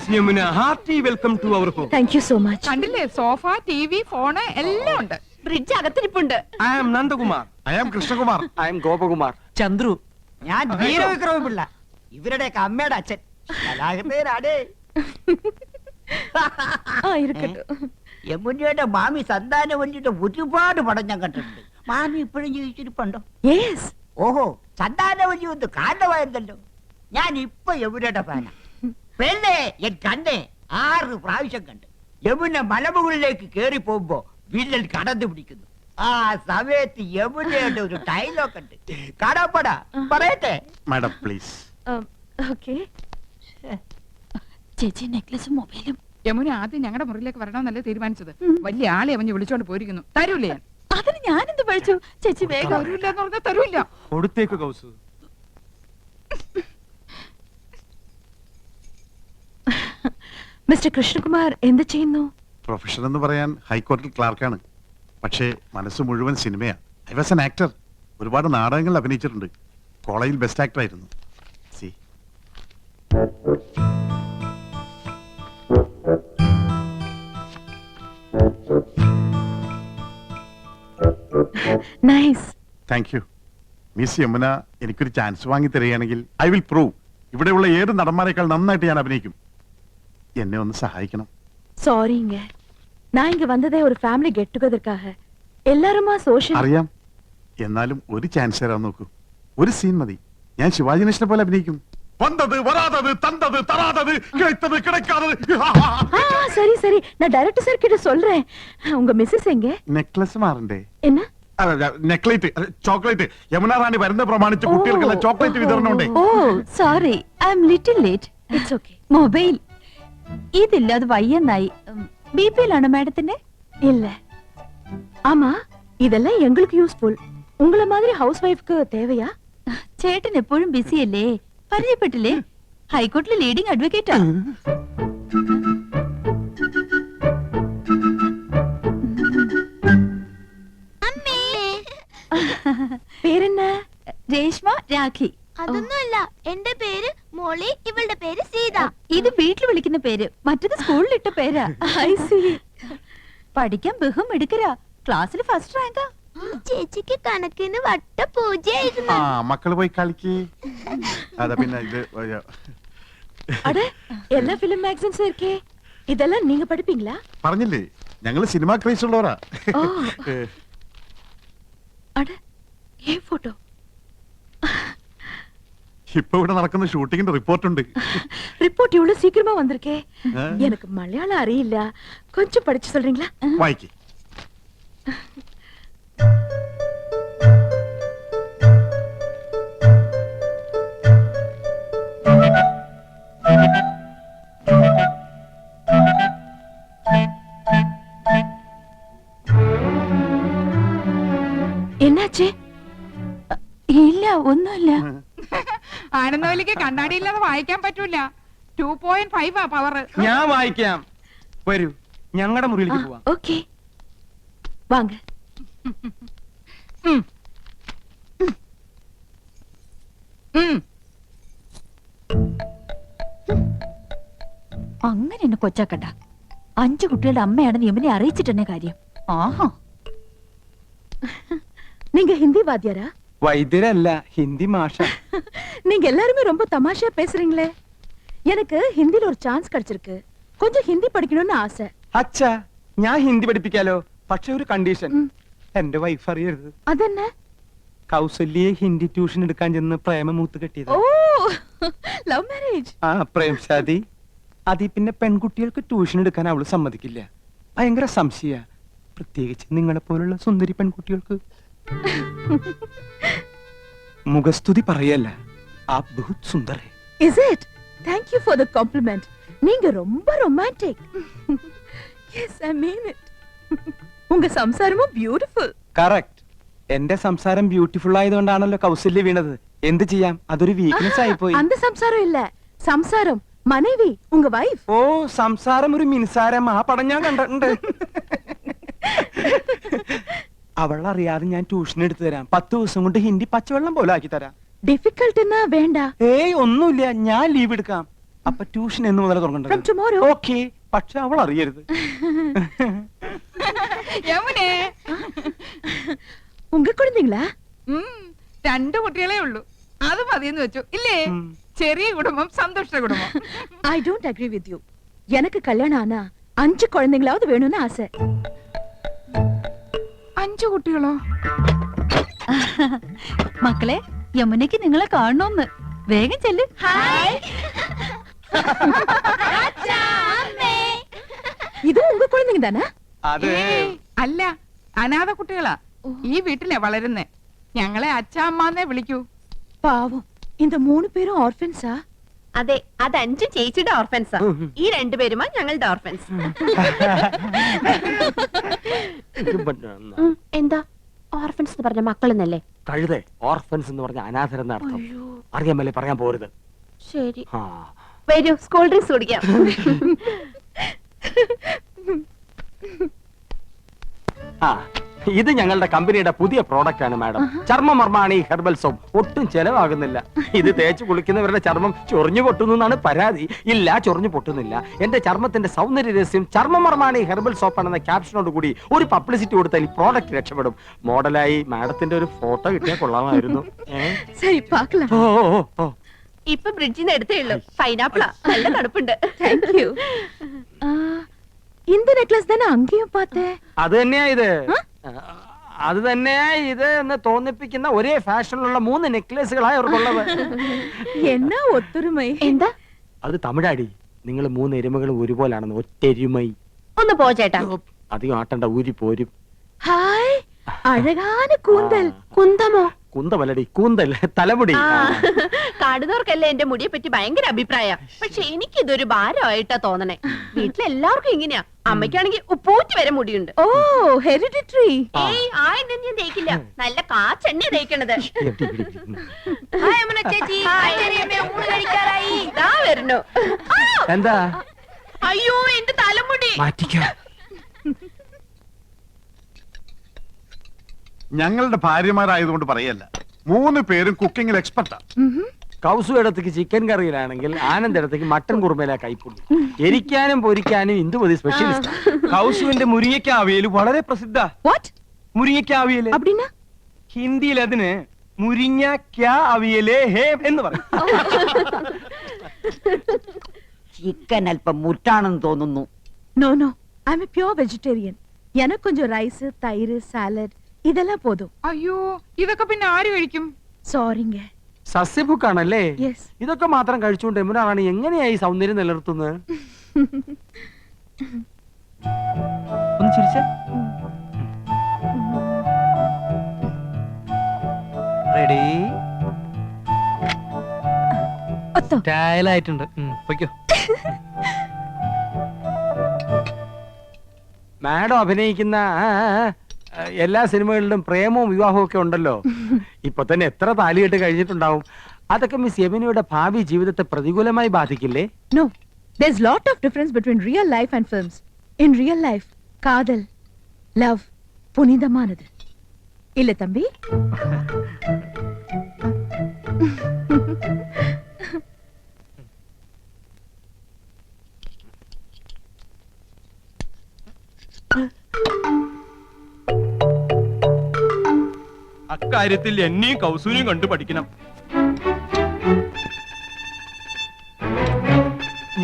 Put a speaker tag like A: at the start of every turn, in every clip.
A: Miss Yamuna, hearty welcome to our home.
B: Thank you so much.
C: കണ്ടില്ലേ, sofa, TV, phone എല്ലാം ഉണ്ട്.
B: Fridge അകത്തിരിപ്പുണ്ട്.
A: I am Nandakumar.
D: I am Krishnakumar.
A: I am Gopakumar.
E: Chandru.
F: ഞാൻ വീരവിക്രമ പിള്ള, ഇവരുടെയൊക്കെ അമ്മയുടെ അച്ഛൻ. കലാകൃതനാടേ. യമുനയുടെ മാമി സന്താനവല്ലിയുടെ ഒരുപാട് പടം ഞാൻ കണ്ടിട്ടുണ്ട്. മാമി ഇപ്പോഴും ജീവിച്ചിരിപ്പുണ്ടോ?
B: യെസ്.
F: ഓഹോ, സന്താനവല്ലി ഒന്ന് കാരണമായിരുന്നല്ലോ. ഞാൻ ഇപ്പൊ യമുനയുടെ ഫാന. പെണ്ണെ എൻ കണ്ണെ 6 പ്രാവശ്യം കണ്ട്. യമുന മലമുകളിലേക്ക് കേറി പോകുമ്പോ വില്ലൻ കടന്നു പിടിക്കുന്നു. ആ സമയത്ത് യമുനയുടെ ഒരു ഡയലോഗ് ഉണ്ട്. കടപ്പടാ പറയട്ടെ.
D: Madam please.
B: ഓക്കേ. ചേച്ചി നെക്ലസും മൊബൈലും.
C: യമുന ആദ്യം ഞങ്ങളുടെ മുറിയിലേക്ക് വരണമെന്നല്ലേ തീരുമാനിച്ചത്. വലിയ ആളെ അവന് വിളിച്ചോണ്ട് പോയിരിക്കുന്നു. തരൂലേ?
B: അതിന് ഞാൻ എന്ത് പഠിച്ചു? ചേച്ചി വേഗം.
C: തരൂല്ല എന്ന് പറഞ്ഞാൽ തരൂല്ല.
A: കൊടുത്തേക്ക് കൗസു.
B: മിസ്റ്റർ കൃഷ്ണകുമാർ എന്ത് ചെയ്യുന്നു?
D: പ്രൊഫഷൻ എന്ന് പറയാൻ ഹൈക്കോടതി ക്ലാർക്കാണ്. പക്ഷേ മനസ്സ് മുഴുവൻ സിനിമയാ. I was an actor. ഒരുപാട് നാടകങ്ങളിൽ അഭിനയിച്ചിട്ടുണ്ട്. കോളേജിൽ ബെസ്റ്റ് ആക്ടർ ആയിരുന്നു. See
B: nice.
D: Thank you. Miss Yamuna എനിക്കൊരു ചാൻസ് വാങ്ങി തരികയാണെങ്കിൽ ഐ വിൽ പ്രൂവ് ഇവിടെയുള്ള ഏത് നടന്മാരെക്കാൾ നന്നായിട്ട് ഞാൻ അഭിനയിക്കും. എന്നെ ഒന്ന് സഹായിക്കണം.
B: சாரிங்க, நான் இங்க வந்ததே ஒரு ஃபேமிலி கெட் டுகெதர்க்காக. எல்லாருமா சோஷியல்.
D: അറിയാം. എന്നാലും ഒരു ചാൻസ് തരാൻ നോക്കൂ. ഒരു സീൻ മതി. ഞാൻ ശിവാജി ഗണേശനെ പോലെ അഭിനയിക്കും. വന്നത് വരാതത് തന്തത് തറാതത് കിടത്തത് കിടക്കാതത്.
B: சரி சரி, நான் டைரக்டர் சார் கிட்ட சொல்றேன். உங்க மிஸ்ஸஸ் எங்க?
D: നെക്ലസ് മാറണ്ടേ?
B: என்ன?
D: നെക്ലേറ്റ്, ചോക്ലേറ്റ്. യമുന റാണി വരുന്ന പ്രമാണിച്ച് കുട്ടികൾക്കുള്ള ചോക്ലേറ്റ് വിതരണമുണ്ട്.
B: Oh sorry, I am little late. It's okay. Mobile ഇതില്ലാതെ വയ്യെന്നായി. ബിപിയിലാണോ മാഡത്തിന്റെ? இல்ல. ஆமா, இதெல்லாம் எங்களுக்கு யூஸ்ஃபுல். உங்கள மாதிரி ஹவுஸ் வைஃப்க்கு தேவையா? ചേട്ടൻ എപ്പോഴും ബിസി അല്ലേ? പരിചയപ്പെട്ടില്ലേ? ഹൈക്കോടതിയിലെ ലീഡിംഗ് അഡ്വക്കേറ്റാ. പേരെന്നാ? രേഷ്മ, രാഖി.
G: അതൊന്നുമല്ല, എന്റെ പേര് മോളി, ഇവളുടെ പേര് സീത.
B: ഇത് വീട്ടിൽ വിളിക്കുന്ന പേര്, മറ്റത് സ്കൂളിൽ ഇട്ട പേരാ. I C. പഠിക്കാൻ ബഹും എടുക്കരാ. ക്ലാസ്സിൽ ഫസ്റ്റ് റാങ്കാ.
G: ചേച്ചിക്ക് കണക്കിന് വട്ട പൂജയായിരുന്നു.
D: ആ മക്കള് പോയി കളിക്ക്. അതാ പിന്നെ ഇത്
B: அட எல்லா ஃபிலிம் மேகசின்ஸ் இருக்கே, இதெல்லாம் நீங்க படிப்பீங்களா?
D: പറഞ്ഞില്ലേ ഞങ്ങള് സിനിമ ക്രേസ് ഉള്ളവരാ.
B: அட ஏ போட்டோ.
D: ഇപ്പൊ ഇവിടെ നടക്കുന്ന ഷൂട്ടിങ്ങിന്റെ റിപ്പോർട്ട് ഉണ്ട്.
B: ரிப்போர்ட் இவ்வளவு சீக்கிரமா வந்திருக்கே. எனக்கு மலையாளம் அறியில்ல, கொஞ்சம் படிச்சு சொல்றீங்களா?
D: വായിക്ക്.
B: என்னாச்சு? ഇല്ല, ഒന്നുമില്ല.
C: ആനന്ദവല്ലിക്ക് കണ്ണാടിയില്ലാതെ വായിക്കാൻ പറ്റൂല. 2.5 പവർ.
A: ഞാൻ വായിക്കാം. വരൂ, ഞങ്ങളുടെ മുറിയിലേക്ക് പോവാം.
B: ഓക്കേ, വാങ്ങ. അങ്ങനെ എന്നെ കൊച്ചാക്കണ്ട. 5 കുട്ടികളുടെ അമ്മയാണെന്ന് യമുനെ അറിയിച്ചിട്ടെന്നെ കാര്യം. ആഹാ. நீங்க ஹிந்தி வாத்தியாரா?
A: വൈദ്യരല്ല, ഹിന്ദി മാഷ.
B: நீங்க எல்லாருமே ரொம்ப தமாஷா பேசுறீங்களே. எனக்கு ஹிந்தில ஒரு சான்ஸ் கிடைச்சிருக்கு. கொஞ்சம் ஹிந்தி படிக்கணும்னு ஆசை.
A: അച്ഛാ, ഞാൻ ഹിന്ദി പഠിപ്പിക്കാലോ. പക്ഷെ ഒരു കണ്ടീഷൻ, എന്റെ വൈഫ് അറിയരുത്.
B: അതെന്നെ?
A: കൗസല്യെ ഹിന്ദി ട്യൂഷൻ എടുക്കാൻ ചെന്ന് പ്രേമമൂത്ത് കെട്ടിയത്.
B: ഓ, ലവ് മാരേജ്.
A: ആ പ്രേം ശാദി. അതി പിന്നെ പെൺകുട്ടികൾക്ക് ട്യൂഷൻ എടുക്കാൻ അവള് സമ്മതിക്കില്ല. ഭയങ്കര സംശയ, പ്രത്യേകിച്ച് നിങ്ങളെ പോലുള്ള സുന്ദരി പെൺകുട്ടികൾക്ക്. മുഖസ്തുതി പറയല്ല, ആപ് ബഹുത് സുന്ദർ ഹൈ.
B: Is it? Thank you for the compliment. நீங்க ரொம்ப romantic. Yes, I mean it. உங்க സംസാരமும் beautiful.
A: കറക്റ്റ്. എന്റെ സംസാരം ബ്യൂട്ടിഫുൾ ആയതുകൊണ്ടാണല്ലോ കൗസല്യ വീണത്. എന്ത് ചെയ്യാം, അതൊരു വീക്ക്നെസ് ആയി പോയി.
B: அந்த സംസാരം ഇല്ല, സംസാരം മனைவி, ഉങ്ക വൈഫ്.
A: ഓ, സംസാരം ഒരു മിൻസാരം. ആ പടം ഞാൻ കണ്ടിട്ടുണ്ട്. അവളറിയാതെ ഞാൻ ട്യൂഷൻ എടുത്തു തരാം. 10 ദിവസം കൊണ്ട് ഹിന്ദി പച്ചവെള്ളം പോലെ ആക്കി തരാം.
B: ഡിഫിക്കൽട്ട് എന്നാ വേണ്ട.
A: ഏയ് ഒന്നുമില്ല, ഞാൻ ലീവ് എടുക്കാം. അപ്പൊ ട്യൂഷൻ എന്ന് മുതൽ
B: From
A: തുടങ്ങേണ്ടത്?
B: tomorrow.
A: ഓക്കെ, പക്ഷെ അവൾ അറിയരുത്.
C: യമുനേ
B: உங்க குழந்தைங்களா?
C: രണ്ടു കുട്ടികളെ ഉള്ളൂ, അത് മതിയെന്ന് വെച്ചു ഇല്ലേ?
A: ഉം.
C: ചെറിയ കുടുംബം സന്തുഷ്ട കുടുംബം.
B: I don't agree with you. எனக்கு கல்யாணம் ஆனா 5 குழந்தைங்களாவது வேணும்னு ஆசை.
C: 5 കുട്ടികളോ?
B: മക്കളെ, യമുനയ്ക്ക് നിങ്ങളെ കാണണമെന്ന്. വേഗം ചെല്ല്. ഇത് ഉങ്ക കുഴந்தைங்க தானே?
A: അത്
C: ഏയ്, അല്ല, അനാഥ കുട്ടികളാ. ഈ വീട്ടിലെ വളരുന്നേ. ഞങ്ങളെ അച്ഛാമ്മന്നേ വിളിക്കൂ.
B: പാവം, இந்த 3 പേരും ഓർഫൻസാ?
E: അതെ, അത് 5 ചേച്ചിയുടെ ഓർഫൻസാ. ഈ 2 പേരുമാ ഞങ്ങളുടെ ഓർഫൻസ്. എന്താ ഓർഫൻസ് എന്ന് പറഞ്ഞ മക്കളെന്നല്ലേ?
H: കഴുതേ, ഓർഫൻസ് എന്ന് പറഞ്ഞ അനാഥരെന്ന അർത്ഥം. അറിയാമല്ലേ, പറയാൻ പോരുത്.
E: ശരി,
H: ആ.
E: വരൂ, സ്കൂൾ ഡ്രിങ്ക്സ് കുടിക്കാം.
H: ആ, ഇത് ഞങ്ങളുടെ കമ്പനിയുടെ പുതിയ പ്രോഡക്റ്റ് ആണ് മാഡം. ചർമ്മമർമാണി herbal soap. ഒട്ടും ചെലവാകുന്നില്ല. ഇത് തേച്ച് കുളിക്കുന്നവരുടെ ചർമ്മം ചൊറിഞ്ഞു പൊട്ടുന്നു എന്നാണ് പരാതി. ഇല്ല, ചൊറിഞ്ഞു പൊട്ടുന്നില്ല. എന്റെ ചർമ്മത്തിന്റെ സൗന്ദര്യ രഹസ്യം ചർമ്മമർമാണി ഹെർബൽ സോപ്പ് ആണെന്ന ക്യാപ്ഷനോട് കൂടി ഒരു പബ്ലിസിറ്റി കൊടുത്താൽ ഈ പ്രോഡക്റ്റ് രക്ഷപ്പെടും. മോഡലായി മാഡത്തിന്റെ ഒരു ഫോട്ടോ കിട്ടിയാൽ കൊള്ളാമായിരുന്നു.
B: சரி பார்க்கலாம்.
H: ഓ ഓ, ഓ.
E: ഇപ്പൊ ബ്രിഡ്ജിൽ നിന്ന് എടുത്തേ ഉള്ളൂ. പൈനാപ്പിളാ, നല്ല തണുപ്പുണ്ട്.
B: Thank you. இந்த நெக்லஸ் தானே அங்கேயும் பார்த்தேன்.
H: അത് തന്നെയാ ഇത്. അത് തന്നെയാ ഇത് എന്ന് തോന്നിപ്പിക്കുന്ന ഒരേ ഫാഷനിലുള്ള 3 നെക്ലേസുകളായി അവർക്കുള്ളത്.
B: என்ன ஒத்துரிமை.
E: എന്താ?
H: അത് തമിഴാടി. നിങ്ങൾ 3 എരുമകളും ഒരുപോലാണെന്ന്. ഒറ്റെരുമൈ.
E: ഒന്ന് പോ ചേട്ടാ.
H: അധികം ആട്ടണ്ട, ഊരി പോരും.
B: ஹாய், அழகான கூந்தல்.
E: കുന്തമോ?
H: കുന്തമല്ലടി, കൂന്തൽ, തലമുടി.
E: ആ, കാണുന്നവർക്കല്ലേ എന്റെ മുടിയെ പറ്റി ഭയങ്കര അഭിപ്രായം. പക്ഷെ എനിക്കിതൊരു ഭാരമായിട്ടാ തോന്നണേ. വീട്ടിലെല്ലാവർക്കും ഇങ്ങനെയാ. അമ്മയ്ക്കാണെങ്കിൽ ഉപ്പൂറ്റി വരെ മുടിയുണ്ട്.
B: ஓ, hereditary.
E: ഏയ്, ആ എണ്ണ ഞാൻ തേക്കില്ല. നല്ല കാച്ചെണ്ണ തേക്കണത്. ഹായ് അമ്മ ചേച്ചി. ഹായ് ചെറിയമ്മേ, ഊണ് കഴിക്കാറായി. ദാ വരുന്നു.
H: എന്താ?
E: അയ്യോ, എന്റെ തലമുടി.
H: മാറ്റിക്കോ.
D: ഞങ്ങളുടെ ഭാര്യമാരായതുകൊണ്ട് പറയല്ല, 3 പേരും കുക്കിങ്ങിൽ എക്സ്പെർട്ടാ.
H: കൗസു ഇടത്തേക്ക് ചിക്കൻ കറിയിലാണെങ്കിൽ ആനന്ദ് ഇടത്തേക്ക് മട്ടൻ കുറുമയില കൈപ്പുള്ളി. എരിക്കാനും പൊരിക്കാനും ഇന്ദുമതി സ്പെഷ്യലിസ്റ്റ്.
A: കൗസുവിന്റെ മുരിങ്ങയ്ക്ക അവിയൽ വളരെ പ്രസിദ്ധ.
B: What?
A: മുരിങ്ങയ്ക്ക അവിയല്
B: அப்படின்னா?
A: ഹിന്ദിയിൽ അതിന് മുരിങ്ങയ്ക്ക അവിയലേ ഹേ എന്ന് പറയും.
F: ചിക്കൻ അല്പം മുറ്റാണെന്ന് തോന്നുന്നു.
B: No, no. I'm a pure vegetarian. எனக்கு கொஞ்சம் ரைஸ், தயிர், சாலட் இதெல்லாம் போதும்.
C: അയ്യോ, ഇതൊക്കെ പിന്നെ ആര് കഴിക്കും?
B: സോറിங்க.
H: സസ്യഭുക്കാണല്ലേ?
B: യെസ്.
H: ഇതൊക്കെ മാത്രം കഴിച്ചുകൊണ്ട് എമുനാണ് എങ്ങനെയായി സൗന്ദര്യം നിലനിർത്തുന്നത്?
A: ഒന്ന് ചിരിച്ചേ. റെഡി?
B: ഒത്തോ.
A: സ്റ്റൈലായിട്ടുണ്ട്. പൊയ്ക്കോ.
H: മാഡം അഭിനയിക്കുന്ന എല്ലാ സിനിമകളിലും പ്രേമവും വിവാഹവും ഒക്കെ ഉണ്ടല്ലോ. ഇപ്പൊ തന്നെ എത്ര താലികെട്ട് കഴിഞ്ഞിട്ടുണ്ടാവും. അതൊക്കെ മിസ് യമുനയുടെ ഭാവി ജീവിതത്തെ പ്രതികൂലമായി ബാധിക്കില്ലേ?
B: No. There's lot of difference between real life and films. In real life, காதல், love புனிதமானது. இல்ல தம்பி?
A: അക്കാര്യത്തിൽ എന്നെയും കൗസൂനെയും കണ്ടു പഠിക്കണം.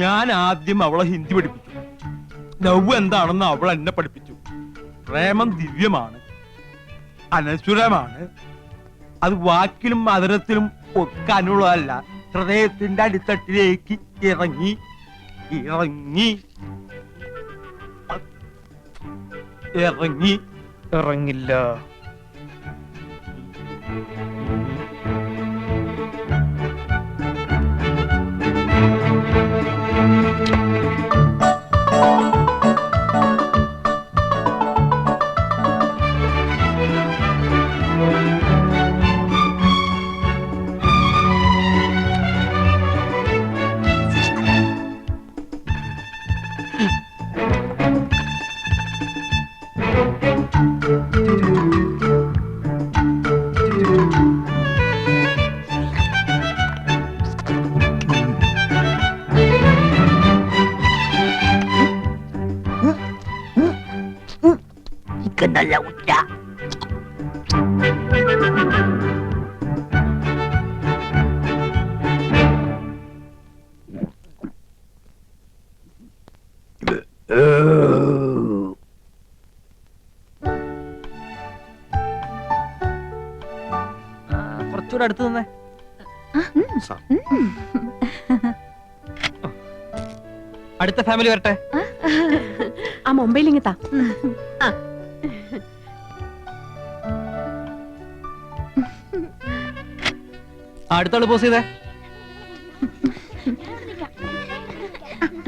A: ഞാൻ ആദ്യം അവളെ ഹിന്ദി പഠിപ്പിച്ചു. ലവ് എന്താണെന്ന് അവൾ എന്നെ പഠിപ്പിച്ചു. പ്രേമം ദിവ്യമാണ്, അനശ്വരമാണ്. അത് വാക്കിലും മധുരത്തിലും ഒക്കെ അനുള്ളതല്ല, ഹൃദയത്തിന്റെ അടിത്തട്ടിലേക്ക് ഇറങ്ങി ഇറങ്ങി ഇറങ്ങി ഇറങ്ങില്ല.
F: എനിക്ക് നല്ല ഉച്ച.
H: കുറച്ചുകൂടെ അടുത്ത് തന്നെ.
D: സാർ,
H: അടുത്ത ഫാമിലി വരട്ടെ.
E: ആ മൊബൈൽ ഇങ്ങത്താ.
H: അടുത്താള് പോസ് ചെയ്തേ.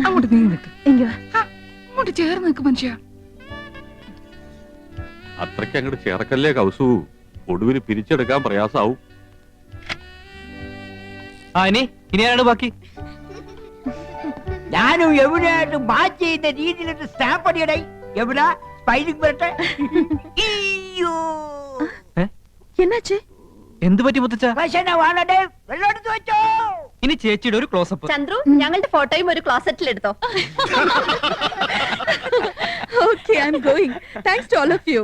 C: അങ്ങോട്ട് നീ നിൽക്ക്.
B: ഇങ്ങ് വാ.
C: അങ്ങോട്ട് ചേർന്ന് നിൽക്ക് മനുഷ്യ.
I: അത്രയ്ക്ക് അങ്ങോട്ട് ചേർക്കല്ലേ കൗസു, ഒടുവിന് പിരിച്ചെടുക്കാൻ പ്രയാസാവും.
H: ഇനി ആരാണ് ബാക്കി?
F: ഞാനും എവിടെയായിട്ട് മാച്ച് ചെയ്ത രീതിയിലൊരു സ്റ്റാമ്പ് അടിയടേ. എവിടാ സ്പൈലിംഗ് വരട്ടെ. അയ്യോ,
B: എன்னாச்சு?
H: എന്ത് പറ്റി മുത്തച്ഛ?
F: പ്രശ്നമാണേ. വെള്ളം എടുത്ത് വെച്ചോ.
H: ഇനി ചേച്ചിയുടെ ഒരു ക്ലോസപ്പ്.
E: ചന്ദ്രു, ഞങ്ങളുടെ ഫോട്ടോയും ഒരു ക്ലോസറ്റിൽ എടുത്തോ.
B: Okay, I'm going. Thanks to all of you.